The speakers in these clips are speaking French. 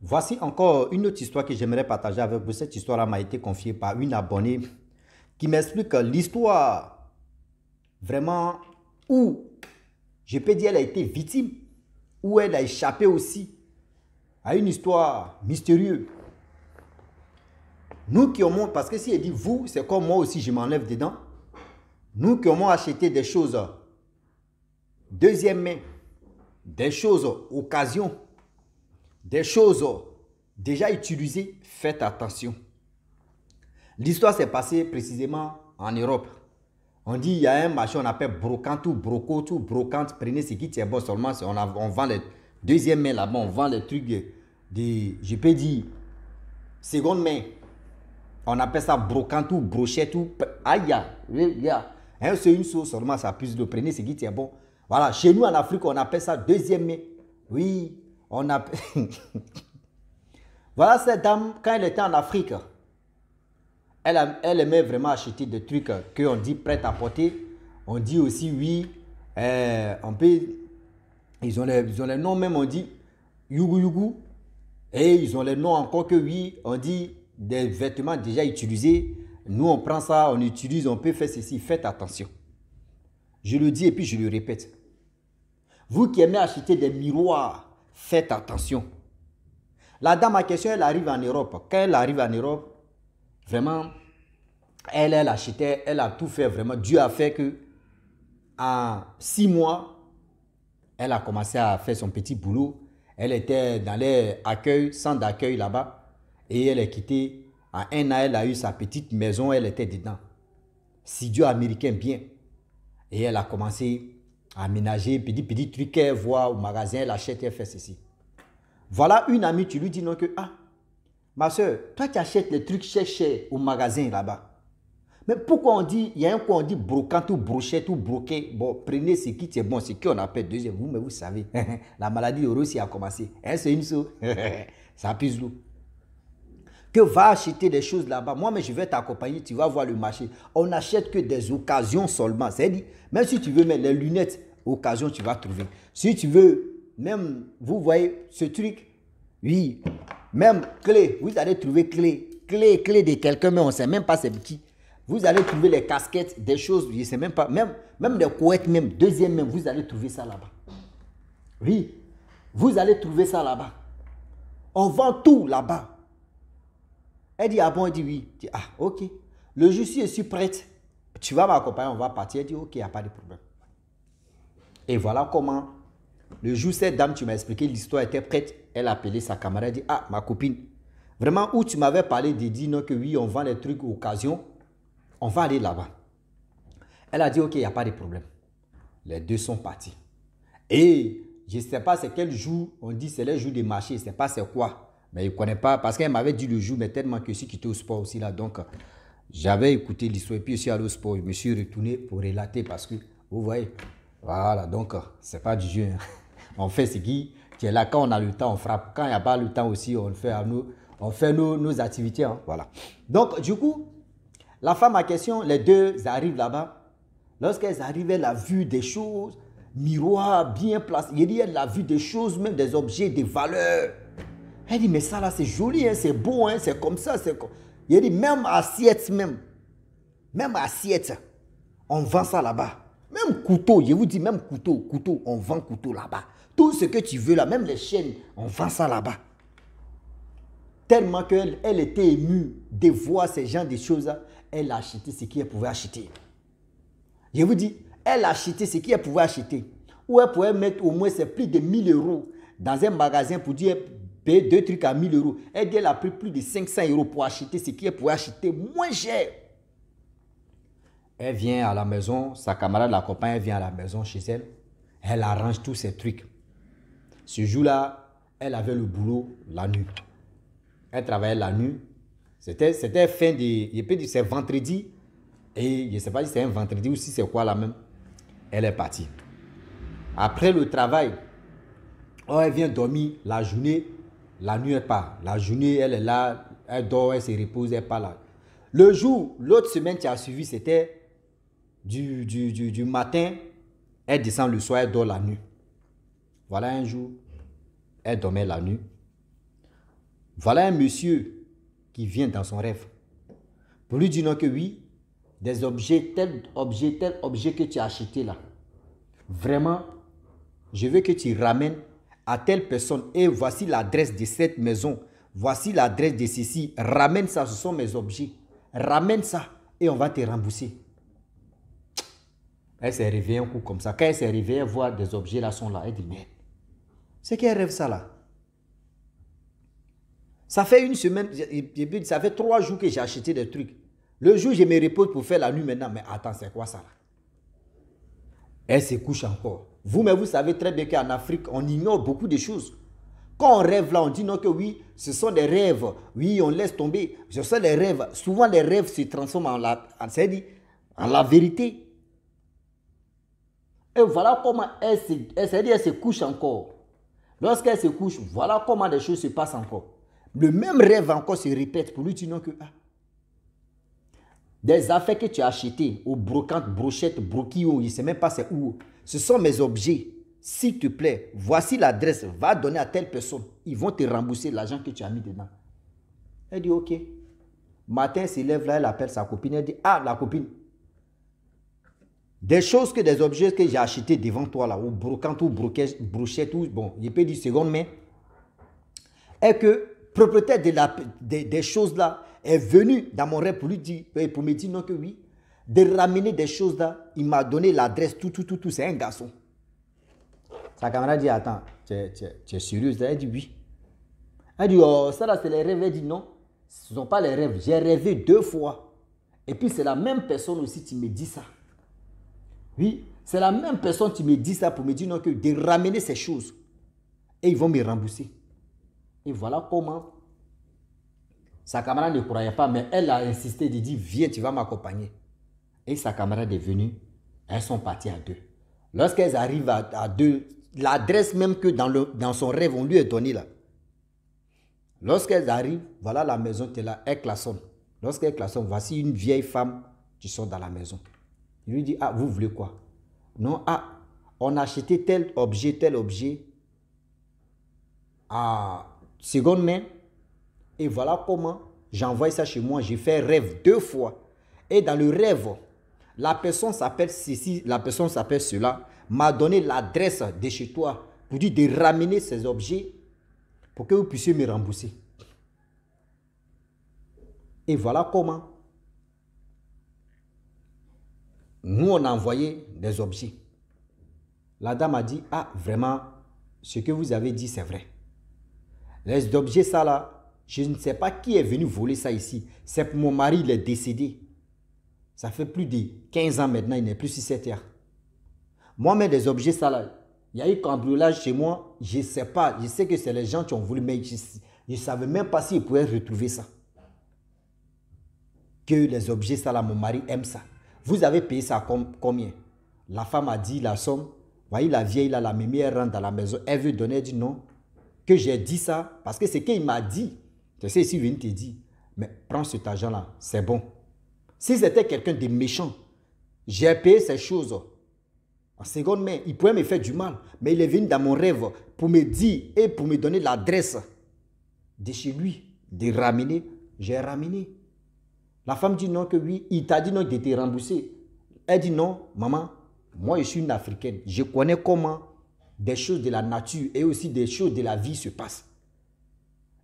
Voici encore une autre histoire que j'aimerais partager avec vous. Cette histoire-là m'a été confiée par une abonnée qui m'explique l'histoire vraiment où, je peux dire, elle a été victime, où elle a échappé aussi à une histoire mystérieuse. Nous qui avons, parce que si elle dit vous, c'est comme moi aussi, je m'enlève dedans. Nous qui avons acheté des choses deuxième main, des choses occasion, des choses déjà utilisées, faites attention. L'histoire s'est passée précisément en Europe. On dit il y a un marché, on appelle brocante ou broco, tout brocante. Prenez ce qui est bon seulement. On vend les deuxième main là-bas, on vend les trucs je peux dire, seconde main. On appelle ça brocante ou brochette ou aïe, c'est une sauce seulement, ça puise de prenez ce qui est bon. Voilà, chez nous en Afrique, on appelle ça deuxième main. Oui, on appelle. Voilà cette dame, quand elle était en Afrique, elle aimait vraiment acheter des trucs qu'on dit prêt à porter. On dit aussi, oui, on peut, ils ont les noms même, on dit yugu yugu. Et ils ont les noms encore que oui, on dit des vêtements déjà utilisés. Nous, on prend ça, on utilise, on peut faire ceci. Faites attention. Je le dis et puis je le répète. Vous qui aimez acheter des miroirs, faites attention. La dame en question, elle arrive en Europe. Quand elle arrive en Europe, vraiment, elle achetait, elle a tout fait vraiment. Dieu a fait que en 6 mois, elle a commencé à faire son petit boulot. Elle était dans les accueils, centres d'accueil là-bas. Et elle est quittée. En 1 an, elle a eu sa petite maison, elle était dedans. Studio américain bien. Et elle a commencé à aménager, petit truc qu'elle voit au magasin, elle achète, elle fait ceci. Voilà une amie, tu lui dis non que, ah, ma soeur, toi qui achètes les trucs chers au magasin là-bas. Mais pourquoi on dit, il y a un coup on dit brocante ou brochette ou broquet. Bon, prenez ce qui est bon, ce qu'on appelle deuxième. Vous, mais vous savez, la maladie de Russie a commencé. Hein, c'est une chose. Ça pisse l'eau. Que va acheter des choses là-bas. Moi, mais je vais t'accompagner, tu vas voir le marché. On n'achète que des occasions seulement. C'est-à-dire, même si tu veux mettre les lunettes, occasion, tu vas trouver. Si tu veux, même, vous voyez ce truc, oui, même clé, vous allez trouver clé de quelqu'un, mais on ne sait même pas c'est qui. Vous allez trouver les casquettes, des choses, je ne sais même pas, même des couettes, même, deuxième même, vous allez trouver ça là-bas. Oui, vous allez trouver ça là-bas. On vend tout là-bas. Elle dit, ah bon, elle dit oui. Je dis, ah, ok. Le jour si je suis prête, tu vas m'accompagner, on va partir. Elle dit, ok, il n'y a pas de problème. Et voilà comment, le jour cette dame, tu m'as expliqué, l'histoire était prête. Elle a appelé sa camarade, elle dit, ah, ma copine, vraiment, où tu m'avais parlé de dire non, que oui, on vend les trucs occasion, on va aller là-bas. Elle a dit, ok, il n'y a pas de problème. Les deux sont partis. Et je ne sais pas c'est quel jour, on dit c'est le jour des marchés, je ne sais pas c'est quoi. Mais je ne connais pas, parce qu'elle m'avait dit le jour, mais tellement que je suis quitté au sport aussi là. Donc, j'avais écouté l'histoire et puis je suis allé au sport. Je me suis retourné pour relater parce que, vous voyez, voilà, donc, ce n'est pas du jeu. Hein. On fait ce qui est là. Quand on a le temps, on frappe. Quand il n'y a pas le temps aussi, on fait nos activités. Hein, voilà. Donc, du coup, la femme à question, les deux arrivent là-bas. Lorsqu'elles arrivent, elle a vu des choses, miroirs bien placés. Il dit, elle a vu des choses, même des objets de valeur. Elle dit, mais ça là, c'est joli, hein, c'est beau, hein, c'est comme ça. Il dit, même assiette, même assiette, on vend ça là-bas. Même couteau, je vous dis, même couteau, on vend couteau là-bas. Tout ce que tu veux là, même les chaînes, on vend ça là-bas. Tellement qu'elle était émue de voir ces gens de choses-là, elle a acheté ce qu'elle pouvait acheter. Je vous dis, elle a acheté ce qu'elle pouvait acheter. Ou elle pouvait mettre au moins c'est plus de 1000 € dans un magasin pour dire payer 2 trucs à 1000 €. Elle dit elle a pris plus de 500 € pour acheter ce qu'elle pouvait acheter moins cher. Elle vient à la maison, sa camarade l'accompagne, elle vient à la maison chez elle. Elle arrange tous ses trucs. Ce jour-là, elle avait le boulot la nuit. Elle travaillait la nuit. C'était fin de, je peux dire c'est vendredi. Et je ne sais pas si c'est un vendredi ou si c'est quoi là même. Elle est partie. Après le travail, elle vient dormir la journée. La nuit, elle part. La journée, elle est là. Elle dort, elle se repose, elle part là. Le jour, l'autre semaine qui a suivi, c'était du matin. Elle descend le soir, elle dort la nuit. Voilà un jour, elle dormait la nuit. Voilà un monsieur qui vient dans son rêve. Pour lui dire non que oui, des objets, tel objet que tu as acheté là. Vraiment, je veux que tu ramènes à telle personne et voici l'adresse de cette maison. Voici l'adresse de ceci. Ramène ça, ce sont mes objets. Ramène ça et on va te rembourser. Elle s'est réveillée un coup comme ça. Quand elle s'est réveillée, elle voit des objets là sont là. Elle dit, mais c'est qu'elle rêve ça là. Ça fait une semaine, ça fait 3 jours que j'ai acheté des trucs. Le jour, je me repose pour faire la nuit maintenant. Mais attends, c'est quoi ça là? Elle se couche encore. Vous, mais vous savez très bien qu'en Afrique, on ignore beaucoup de choses. Quand on rêve là, on dit non que oui, ce sont des rêves. Oui, on laisse tomber. Ce sont des rêves. Souvent, les rêves se transforment en la vérité. Et voilà comment elle se couche encore. Lorsqu'elle se couche, voilà comment les choses se passent encore. Le même rêve encore se répète pour lui dire non que des affaires que tu as achetées aux brocantes, brochettes, broquilles, je ne sais même pas c'est où. Ce sont mes objets. S'il te plaît, voici l'adresse. Va donner à telle personne. Ils vont te rembourser l'argent que tu as mis dedans. Elle dit ok. Matin, elle se lève là, elle appelle sa copine. Elle dit ah, la copine. Des choses que des objets que j'ai achetés devant toi là, ou brocantes, ou brochettes, ou bon, je peux dire seconde main, est que propriétaire des choses là est venu dans mon rêve pour lui dire, pour me dire non que oui, de ramener des choses là, il m'a donné l'adresse, tout, c'est un garçon. Sa camarade dit, attends, tu es sérieuse? Elle dit oui. Elle dit, oh, ça là c'est les rêves. Elle dit non, ce ne sont pas les rêves, j'ai rêvé 2 fois. Et puis c'est la même personne aussi qui me dit ça. Oui, c'est la même personne qui me dit ça pour me dire non, que de ramener ces choses. Et ils vont me rembourser. Et voilà comment sa camarade ne croyait pas, mais elle a insisté, de dire, viens, tu vas m'accompagner. Et sa camarade est venue, elles sont parties à 2. Lorsqu'elles arrivent à 2, l'adresse même que dans son rêve, on lui a donné là. Lorsqu'elles arrivent, voilà la maison, tu es là, elle klaxonne. Lorsqu'elle klaxonne, voici une vieille femme qui sort dans la maison. Il lui dit, ah, vous voulez quoi? Non, ah, on a acheté tel objet à seconde main. Et voilà comment j'envoie ça chez moi. J'ai fait rêve 2 fois. Et dans le rêve, la personne s'appelle ceci, la personne s'appelle cela, m'a donné l'adresse de chez toi pour dire de ramener ces objets pour que vous puissiez me rembourser. Et voilà comment nous, on a envoyé des objets. La dame a dit, ah, vraiment, ce que vous avez dit, c'est vrai. Les objets, ça là, je ne sais pas qui est venu voler ça ici. C'est pour mon mari, il est décédé. Ça fait plus de 15 ans maintenant, il n'est plus sur cette terre. Moi-même, les objets, ça là, il y a eu cambriolage chez moi, je ne sais pas. Je sais que c'est les gens qui ont voulu, mais je ne savais même pas s'ils pouvaient retrouver ça. Que les objets, ça là, mon mari aime ça. Vous avez payé ça combien? La femme a dit la somme. Voyez la vieille là, la mémie, elle rentre dans la maison. Elle veut donner, elle dit non. Que j'ai dit ça, parce que c'est qu'il m'a dit. Tu sais, si il vient te dire, mais prends cet argent-là, c'est bon. Si c'était quelqu'un de méchant, j'ai payé ces choses. En seconde main, il pouvait me faire du mal. Mais il est venu dans mon rêve pour me dire et pour me donner l'adresse de chez lui, de ramener. J'ai ramené. La femme dit non que oui, il t'a dit non de te rembourser. Elle dit non, maman, moi je suis une Africaine. Je connais comment des choses de la nature et aussi des choses de la vie se passent.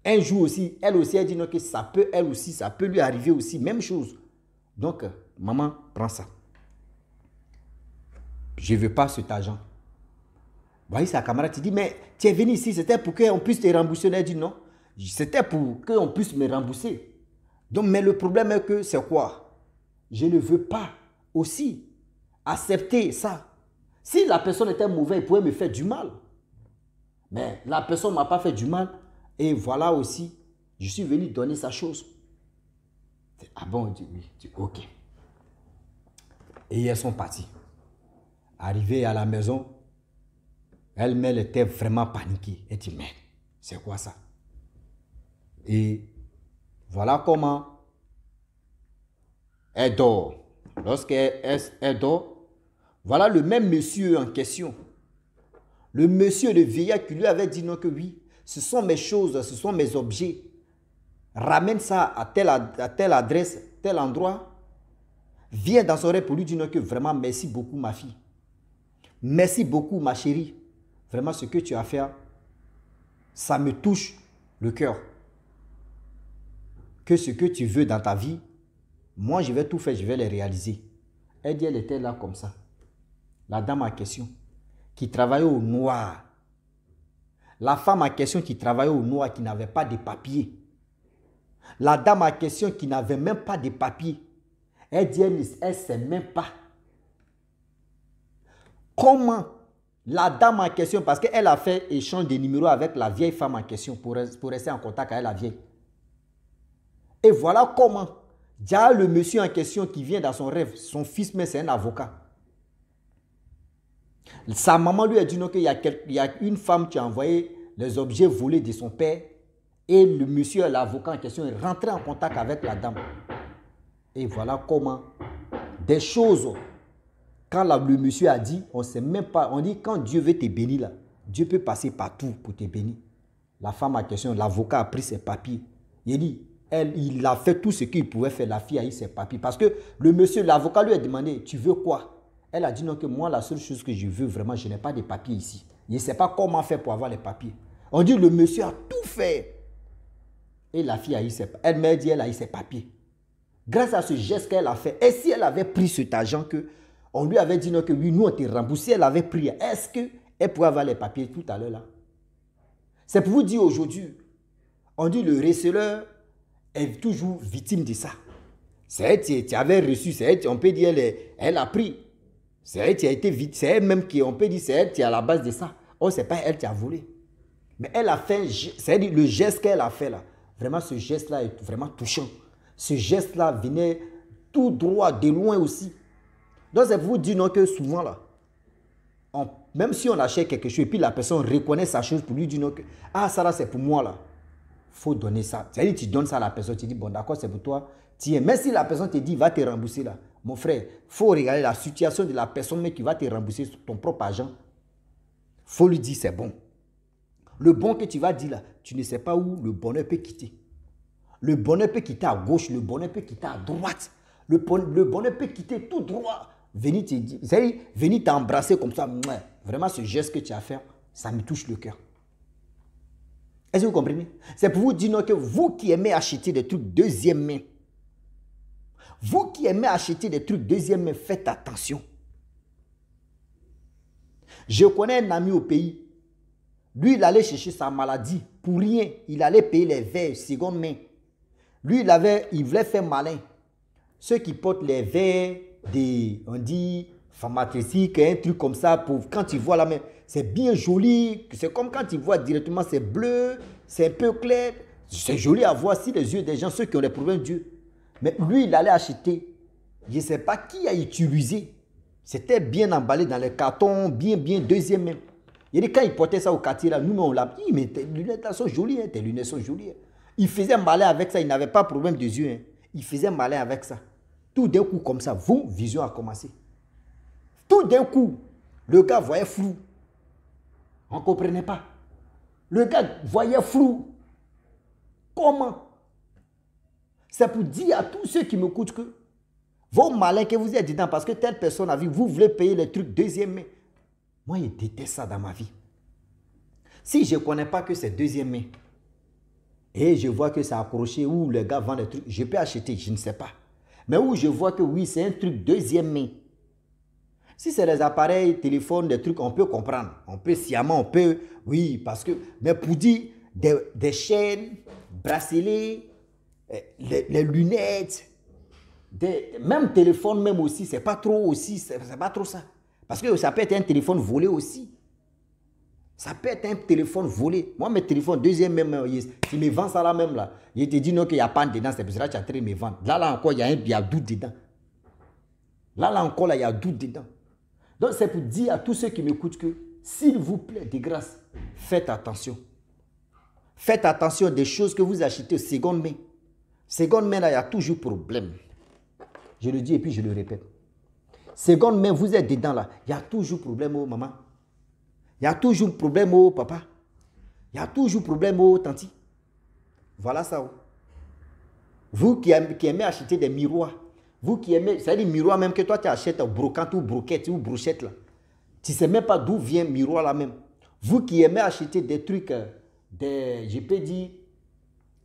Un jour aussi, elle aussi, elle dit non que ça peut, elle aussi, ça peut lui arriver aussi, même chose. Donc, maman, prends ça. Je ne veux pas cet argent. Voyez, sa camarade te dit, mais tu es venu ici, c'était pour qu'on puisse te rembourser. Elle dit non, c'était pour qu'on puisse me rembourser. Donc, mais le problème est que c'est quoi? Je ne veux pas aussi accepter ça. Si la personne était mauvaise, il pouvait me faire du mal. Mais la personne ne m'a pas fait du mal. Et voilà aussi, je suis venu donner sa chose. Ah bon, oui, ok. Et elles sont parties. Arrivée à la maison, elle était vraiment paniquée. Elle dit, mais c'est quoi ça? Et voilà comment elle dort. Lorsqu'elle dort, voilà le même monsieur en question. Le monsieur, le vieillard qui lui avait dit non que oui, ce sont mes choses, ce sont mes objets. ramène ça à telle adresse, tel endroit, viens dans son rêve pour lui dire que vraiment merci beaucoup ma fille. Merci beaucoup ma chérie. Vraiment ce que tu as fait, ça me touche le cœur. Que ce que tu veux dans ta vie, moi je vais tout faire, je vais les réaliser. Elle dit, elle était là comme ça. La dame en question, qui travaillait au noir. La femme en question qui travaillait au noir, qui n'avait pas de papiers. La dame en question qui n'avait même pas de papiers. Elle dit, elle ne sait même pas. Comment la dame en question, parce qu'elle a fait échange de numéros avec la vieille femme en question pour rester en contact avec la vieille. Et voilà comment, déjà le monsieur en question qui vient dans son rêve, son fils, mais c'est un avocat. Sa maman lui a dit non, qu'il y a une femme qui a envoyé les objets volés de son père et le monsieur, l'avocat en question, est rentré en contact avec la dame. Et voilà comment des choses, quand le monsieur a dit, on ne sait même pas, on dit quand Dieu veut te bénir, là, Dieu peut passer partout pour te bénir. La femme en question, l'avocat a pris ses papiers. Il dit, il a fait tout ce qu'il pouvait faire, la fille a eu ses papiers. Parce que le monsieur, l'avocat lui a demandé, tu veux quoi? Elle a dit non, que moi, la seule chose que je veux vraiment, je n'ai pas de papiers ici. Je ne sais pas comment faire pour avoir les papiers. On dit, le monsieur a tout fait. Et la fille a eu ses papiers. Elle m'a dit, elle a eu ses papiers. Grâce à ce geste qu'elle a fait, et si elle avait pris cet argent que on lui avait dit non, que oui, nous on te rembourse, si elle avait pris, est-ce qu'elle pouvait avoir les papiers tout à l'heure là? C'est pour vous dire aujourd'hui, on dit le receleur est toujours victime de ça. C'est elle qui avait reçu, c'est elle, on peut dire, elle a pris. C'est elle qui a été vite, c'est elle-même qui, on peut dire, c'est elle qui est à la base de ça. Oh, c'est pas elle qui a volé. Mais elle a fait, c'est-à-dire le geste qu'elle a fait là, vraiment ce geste-là est vraiment touchant. Ce geste-là venait tout droit, de loin aussi. Donc c'est pour vous dire non, que souvent là, même si on achète quelque chose et puis la personne reconnaît sa chose pour lui dire non, que ah ça là c'est pour moi là, il faut donner ça. C'est-à-dire tu donnes ça à la personne, tu dis bon d'accord c'est pour toi, tiens. Mais si la personne te dit va te rembourser là, mon frère, il faut regarder la situation de la personne mais qui va te rembourser ton propre argent. Il faut lui dire c'est bon. Le bon que tu vas dire là, tu ne sais pas où le bonheur peut quitter. Le bonheur peut quitter à gauche, le bonheur peut quitter à droite. Le bonheur peut quitter tout droit. Venir t'embrasser comme ça. Vraiment, ce geste que tu as fait, ça me touche le cœur. Est-ce que vous comprenez? C'est pour vous dire non, que vous qui aimez acheter des trucs deuxième main, vous qui aimez acheter des trucs deuxième main, faites attention. Je connais un ami au pays. Lui, il allait chercher sa maladie pour rien. Il allait payer les verres seconde main. Lui, il voulait faire malin. Ceux qui portent les verres, on dit, pharmaceutiques, un truc comme ça, pour quand tu vois la main, c'est bien joli. C'est comme quand tu vois directement, c'est bleu, c'est un peu clair. C'est joli à voir si les yeux des gens, ceux qui ont des problèmes d'yeux. Mais lui, il allait acheter. Je ne sais pas qui a utilisé. C'était bien emballé dans les cartons, bien deuxième main. Il dit, quand il portait ça au quartier, là, nous, on l'a dit, mais tes lunettes là sont jolies, tes lunettes sont jolies. Il faisait malin avec ça, il n'avait pas de problème des yeux. Il faisait malin avec ça. Tout d'un coup, comme ça, vision a commencé. Tout d'un coup, le gars voyait flou. On ne comprenait pas. Le gars voyait flou. Comment? C'est pour dire à tous ceux qui m'écoutent que vos malins que vous êtes dedans, parce que telle personne a vu, vous voulez payer les trucs deuxième main. Moi, je déteste ça dans ma vie. Si je ne connais pas que c'est deuxième main, et je vois que c'est accroché, ou le gars vend des trucs, je peux acheter, je ne sais pas. Mais où je vois que oui, c'est un truc deuxième main. Si c'est des appareils, téléphones, des trucs, on peut comprendre. On peut sciemment, on peut, oui, parce que, mais pour dire des chaînes, bracelets, les lunettes, même téléphone même aussi, c'est pas trop aussi, c'est pas trop ça. Parce que ça peut être un téléphone volé aussi. Ça peut être un téléphone volé. Moi, mes téléphones, deuxième même, tu me vends ça là même là. Je te dis non qu'il n'y a pas dedans, c'est pour ça que tu as traité de me vendre. Là encore, il y a doute dedans. Là encore, il y a doute dedans. Donc, c'est pour dire à tous ceux qui m'écoutent que, s'il vous plaît, de grâce, faites attention. Faites attention des choses que vous achetez seconde main. Seconde main, là, il y a toujours problème. Je le dis et puis je le répète. Seconde main, vous êtes dedans là, il y a toujours problème, oh maman. Il y a toujours problème, oh papa. Il y a toujours problème, oh tanti. Voilà ça. Oh. Vous qui aimez acheter des miroirs, vous qui aimez, c'est-à-dire miroir même que toi tu achètes brocante ou broquette ou brochette là. Tu ne sais même pas d'où vient miroir là même. Vous qui aimez acheter des trucs, je peux dire,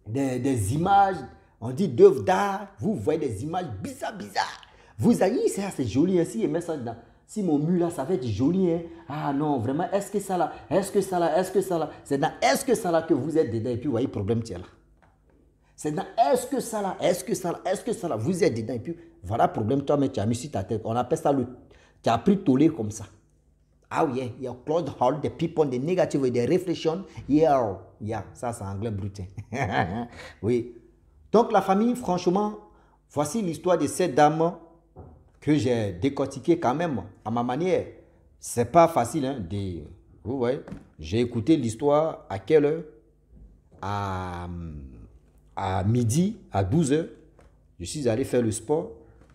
des images, on dit d'œuvres d'art, vous voyez des images bizarres. Vous avez dit, c'est joli, hein, si ça dedans. Si mon mur là, ça va être joli, hein. Ah non, vraiment, est-ce que ça là, c'est dans est-ce que ça là que vous êtes dedans et puis vous voyez, problème tiens là. C'est dans est-ce que ça là, vous êtes dedans et puis voilà, problème, toi, mais tu as mis sur ta tête. On appelle ça tu as pris tollé comme ça. Ah oui, il y a closed heart, the people, the negative, the reflection. Yeah, ça c'est anglais brut. Oui. Donc la famille, franchement, voici l'histoire de cette dame que j'ai décortiquée quand même à ma manière. C'est pas facile, hein, vous voyez, j'ai écouté l'histoire à quelle heure? À midi, à 12 h. Je suis allé faire le sport.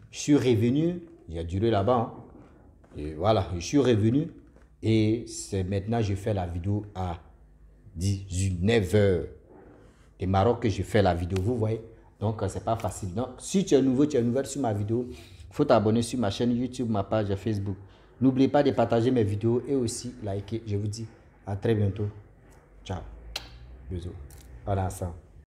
Je suis revenu. J'ai duré là-bas. Hein. Et voilà, je suis revenu. Et c'est maintenant je fais la vidéo à 19 h. Et Maroc que je fais la vidéo, vous voyez. Donc, c'est pas facile. Donc, si tu es nouveau, sur ma vidéo, il faut t'abonner sur ma chaîne YouTube, ma page Facebook. N'oubliez pas de partager mes vidéos et aussi liker. Je vous dis à très bientôt. Ciao. Bisous. On est ensemble.